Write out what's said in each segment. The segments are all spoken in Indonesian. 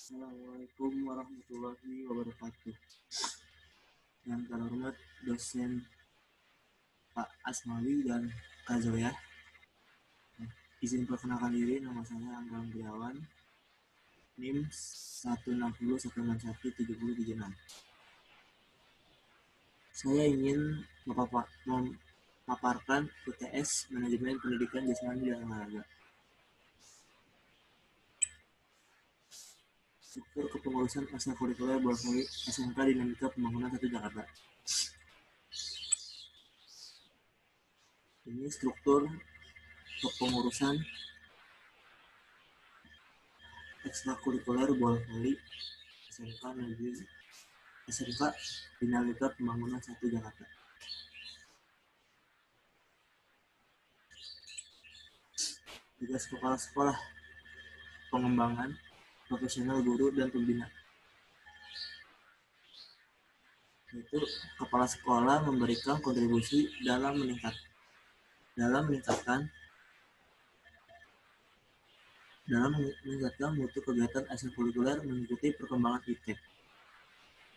Assalamualaikum warahmatullahi wabarakatuh. Yang terhormat dosen Pak Asmawi dan Kak Zoya. Izin perkenalkan diri, nama saya Angga Gunawan, NIM 160161706. Saya ingin memaparkan UTS Manajemen Pendidikan Jasmani dan Olahraga. Struktur kepengurusan ekstrakurikuler bola voli SMK Dinamika Pembangunan 1 Jakarta. Ini struktur kepengurusan ekstrakurikuler bola voli SMK Dinamika Pembangunan 1 Jakarta. Tugas kepala sekolah: pengembangan profesional guru dan pembina. Yaitu kepala sekolah memberikan kontribusi dalam meningkatkan mutu kegiatan ekstrakurikuler mengikuti perkembangan ITEK.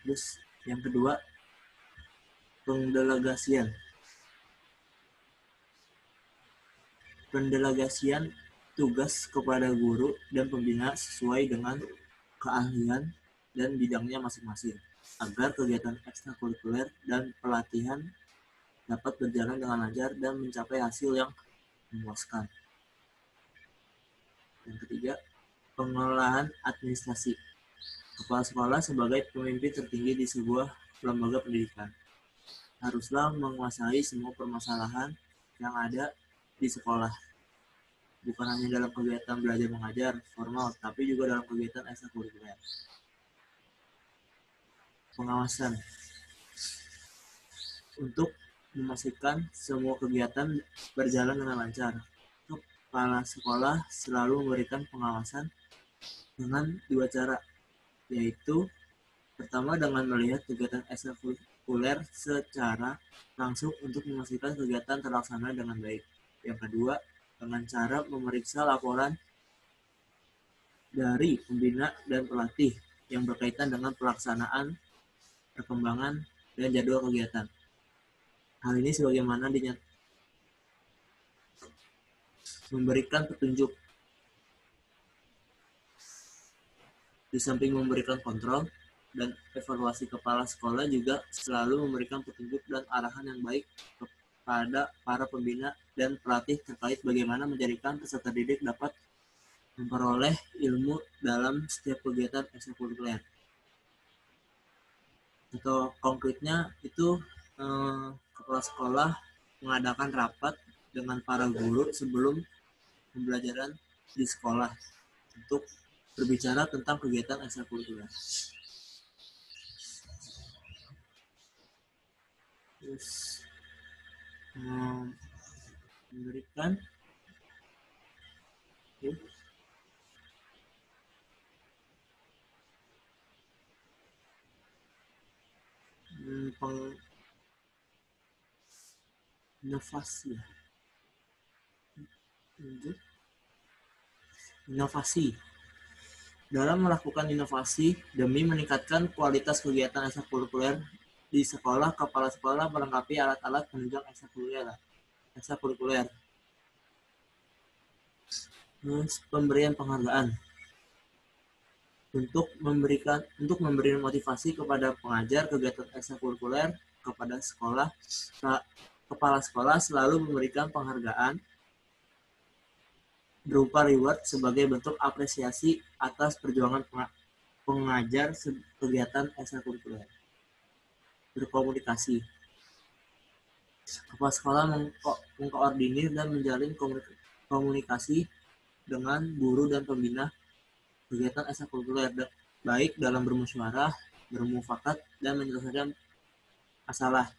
Terus yang kedua, pendelegasian tugas kepada guru dan pembina sesuai dengan keahlian dan bidangnya masing-masing, agar kegiatan ekstrakurikuler dan pelatihan dapat berjalan dengan lancar dan mencapai hasil yang memuaskan. Yang ketiga, pengelolaan administrasi. Kepala sekolah sebagai pemimpin tertinggi di sebuah lembaga pendidikan haruslah menguasai semua permasalahan yang ada di sekolah, bukan hanya dalam kegiatan belajar mengajar formal, tapi juga dalam kegiatan ekstrakurikuler. Pengawasan untuk memastikan semua kegiatan berjalan dengan lancar. Kepala sekolah selalu memberikan pengawasan dengan dua cara, yaitu pertama dengan melihat kegiatan ekstrakurikuler secara langsung untuk memastikan kegiatan terlaksana dengan baik. Yang kedua, dengan cara memeriksa laporan dari pembina dan pelatih yang berkaitan dengan pelaksanaan, perkembangan, dan jadwal kegiatan. Hal ini sebagaimana memberikan petunjuk. Di samping memberikan kontrol dan evaluasi, kepala sekolah juga selalu memberikan petunjuk dan arahan yang baik kepada para pembina dan pelatih terkait bagaimana menjadikan peserta didik dapat memperoleh ilmu dalam setiap kegiatan ekstrakurikuler. Atau konkretnya itu kepala sekolah mengadakan rapat dengan para guru sebelum pembelajaran di sekolah untuk berbicara tentang kegiatan ekstrakurikuler. Terus memberikan inovasi dalam melakukan inovasi demi meningkatkan kualitas kegiatan ekstrakurikuler di sekolah. Kepala sekolah melengkapi alat-alat penunjang ekstrakurikuler. Pemberian penghargaan untuk memberi motivasi kepada pengajar kegiatan ekstrakurikuler kepada sekolah. Kepala sekolah selalu memberikan penghargaan berupa reward sebagai bentuk apresiasi atas perjuangan pengajar kegiatan ekstrakurikuler. Berkomunikasi. Kepala sekolah mengkoordinir dan menjalin komunikasi dengan guru dan pembina kegiatan ekstrakurikuler, baik dalam bermusyawarah, bermufakat, dan menyelesaikan masalah.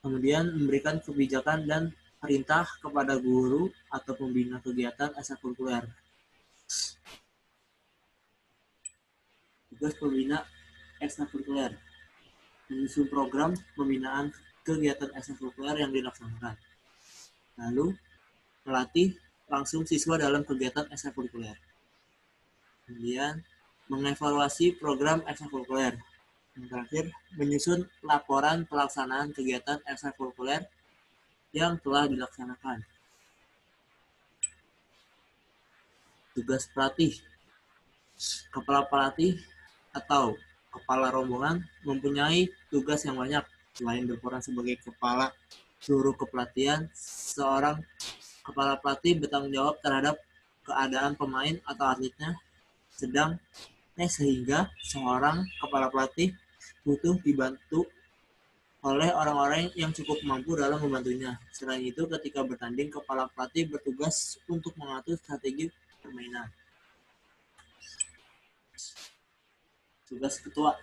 Kemudian memberikan kebijakan dan perintah kepada guru atau pembina kegiatan ekstrakurikuler. Tugas pembina ekstrakurikuler: menyusun program pembinaan kegiatan ekstrakurikuler yang dilaksanakan, lalu melatih langsung siswa dalam kegiatan ekstrakurikuler. Kemudian mengevaluasi program ekstrakurikuler. Yang terakhir, menyusun laporan pelaksanaan kegiatan ekstrakurikuler yang telah dilaksanakan. Tugas pelatih. Kepala pelatih atau kepala rombongan mempunyai tugas yang banyak. Selain berperan sebagai kepala seluruh kepelatihan, seorang kepala pelatih bertanggung jawab terhadap keadaan pemain atau atletnya, sehingga seorang kepala pelatih butuh dibantu oleh orang-orang yang cukup mampu dalam membantunya. Selain itu, ketika bertanding, kepala pelatih bertugas untuk mengatur strategi permainan. Tugas ketua.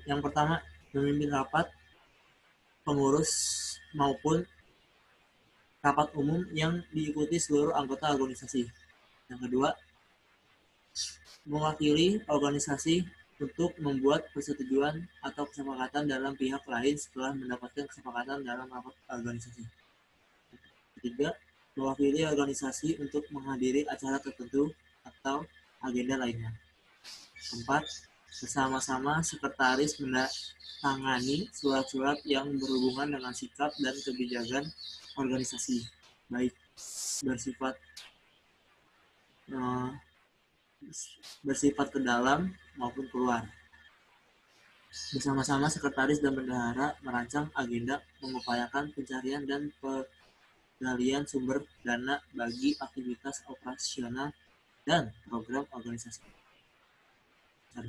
Yang pertama, memimpin rapat pengurus maupun rapat umum yang diikuti seluruh anggota organisasi. Yang kedua, mewakili organisasi untuk membuat persetujuan atau kesepakatan dalam pihak lain setelah mendapatkan kesepakatan dalam rapat organisasi. Ketiga, mewakili organisasi untuk menghadiri acara tertentu atau agenda lainnya. Keempat, bersama-sama sekretaris menangani surat-surat yang berhubungan dengan sikap dan kebijakan organisasi, baik bersifat ke dalam maupun keluar. Bersama-sama sekretaris dan bendahara merancang agenda, mengupayakan pencarian dan penggalian sumber dana bagi aktivitas operasional dan program organisasi. 6.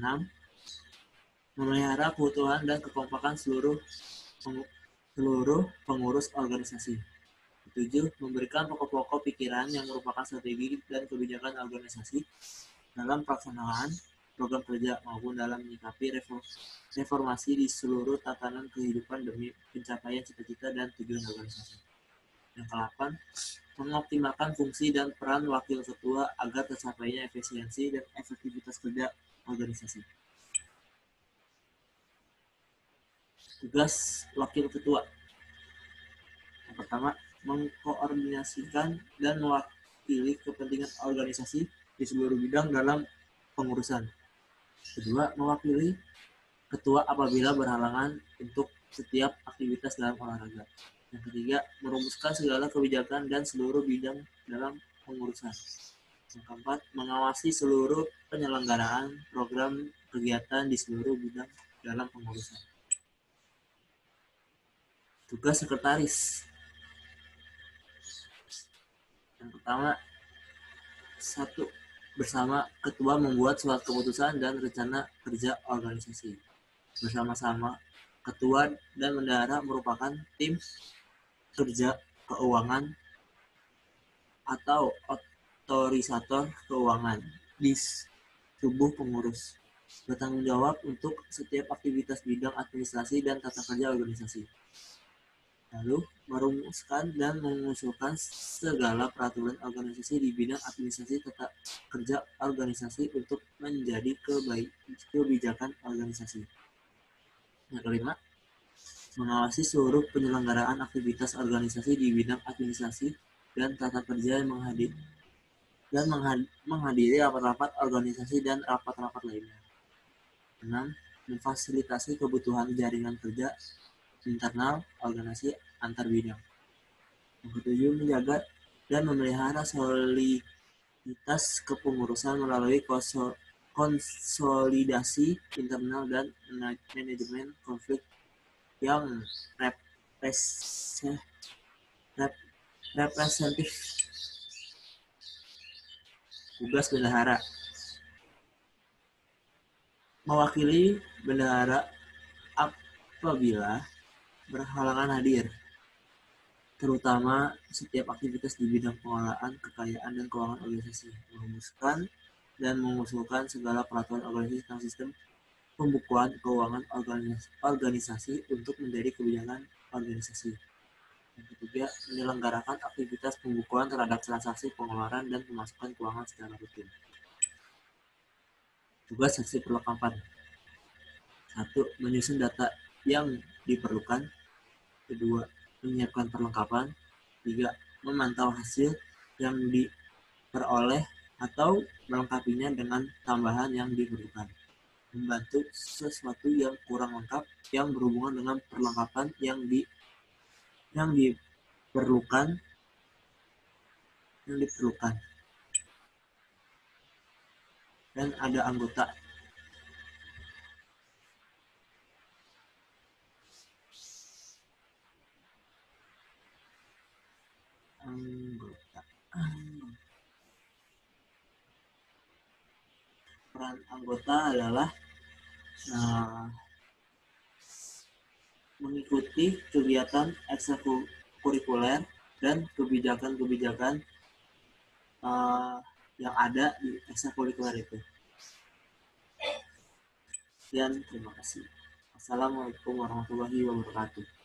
Memelihara keutuhan dan kekompakan seluruh pengurus organisasi. 7. Memberikan pokok-pokok pikiran yang merupakan strategi dan kebijakan organisasi dalam pelaksanaan program kerja maupun dalam menyikapi reformasi di seluruh tatanan kehidupan demi pencapaian cita-cita dan tujuan organisasi. Yang ke-8, mengoptimalkan fungsi dan peran wakil ketua agar tercapainya efisiensi dan efektivitas kerja organisasi. Tugas wakil ketua. Yang pertama, mengkoordinasikan dan mewakili kepentingan organisasi di seluruh bidang dalam pengurusan. Kedua, mewakili ketua apabila berhalangan untuk setiap aktivitas dalam olahraga. Yang ketiga, merumuskan segala kebijakan dan seluruh bidang dalam pengurusan. Yang keempat, mengawasi seluruh penyelenggaraan program kegiatan di seluruh bidang dalam pengurusan. Tugas sekretaris. Yang pertama, 1. Bersama ketua membuat surat keputusan dan rencana kerja organisasi. Bersama-sama ketua dan bendahara merupakan tim kerja keuangan atau otorisator keuangan di tubuh pengurus, bertanggung jawab untuk setiap aktivitas bidang administrasi dan tata kerja organisasi. Lalu, merumuskan dan mengusulkan segala peraturan organisasi di bidang administrasi tata kerja organisasi untuk menjadi kebijakan organisasi. Yang kelima, mengawasi seluruh penyelenggaraan aktivitas organisasi di bidang administrasi dan tata kerja yang menghadiri rapat-rapat organisasi dan rapat-rapat lainnya. 6. Memfasilitasi kebutuhan jaringan kerja internal organisasi antar bidang. Yang ketujuh, menjaga dan memelihara soliditas kepengurusan melalui konsolidasi internal dan manajemen konflik yang representatif. Tugas bendahara. Mewakili bendahara apabila berhalangan hadir, terutama setiap aktivitas di bidang pengelolaan kekayaan dan keuangan organisasi, merumuskan dan mengusulkan segala peraturan organisasi tentang sistem pembukuan keuangan organisasi untuk menjadi kebijakan organisasi. Yang ketiga, menyelenggarakan aktivitas pembukuan terhadap transaksi pengeluaran dan pemasukan keuangan secara rutin. Tugas seksi perlengkapan. 1. Menyusun data yang diperlukan. 2. Menyiapkan perlengkapan. 3. Memantau hasil yang diperoleh atau melengkapinya dengan tambahan yang diperlukan. Membantu sesuatu yang kurang lengkap yang berhubungan dengan perlengkapan yang diperlukan yang diperlukan. Dan ada anggota. Anggota. Peran anggota adalah mengikuti kegiatan ekstrakurikuler dan kebijakan-kebijakan yang ada di ekstrakurikuler itu. Sekian, terima kasih. Assalamualaikum warahmatullahi wabarakatuh.